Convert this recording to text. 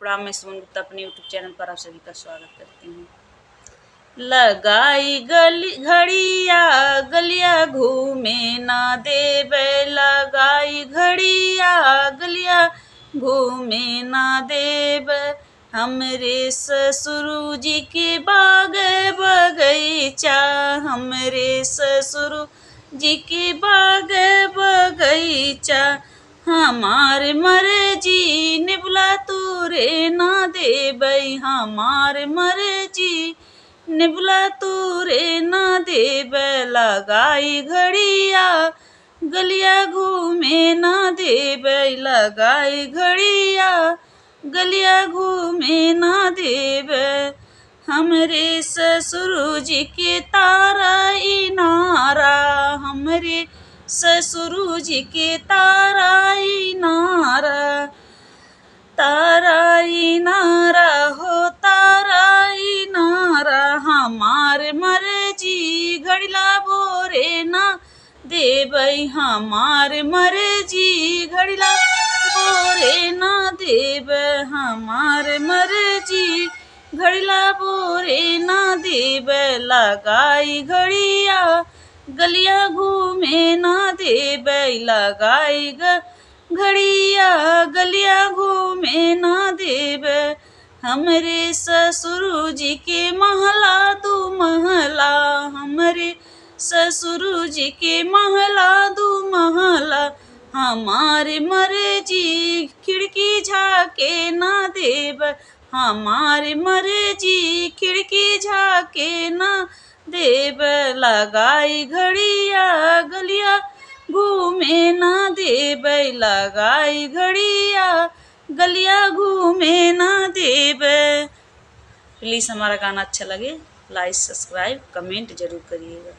प्रणाम। मैं सुमन गुप्ता अपने यूट्यूब चैनल पर आप सभी का स्वागत करती हूँ। लगाई गली घड़िया गलिया घूमे ना देवे, लगाई घड़िया गलिया घूमे ना देवे। हमरे ससुर जी के बाग बगीचा, हमरे ससुर जी के बाग बगीचा। हमार मर्जी निबला तूरे ना देबै, हमार मर्जी निबला तूरे ना देबै। लगाई घड़िया गलिया घूमे ना देबै, लगाई घड़िया गलिया घूमे ना देबै। हमरे ससुर जी के तारा इनारा, हमरे ससुर जी के तारा इनारा। तारा इनारा हो तारा इनारा, हमार मर्जी घड़िला बोरे ना देबै, हमार मर्जी घड़िला बोरे ना देबै। हमार मर्जी घड़िला बोरे ना देबै। लगाई घड़िया गलिया घूमे ना देबै, लगाई घड़िया गलिया घूमे ना देबै। हमरे ससुर जी के महला दू महला, हमरे ससुर जी के महला दू महला। हमार मर्जी खिड़की झाके ना देबै, हमार मर्जी खिड़की झाके ना देबै। लगाई घड़िया गलिया घूमे ना देबै, लगाई घड़िया गलिया घूमे ना देबै। प्लीज़ हमारा गाना अच्छा लगे लाइक सब्सक्राइब कमेंट जरूर करिएगा।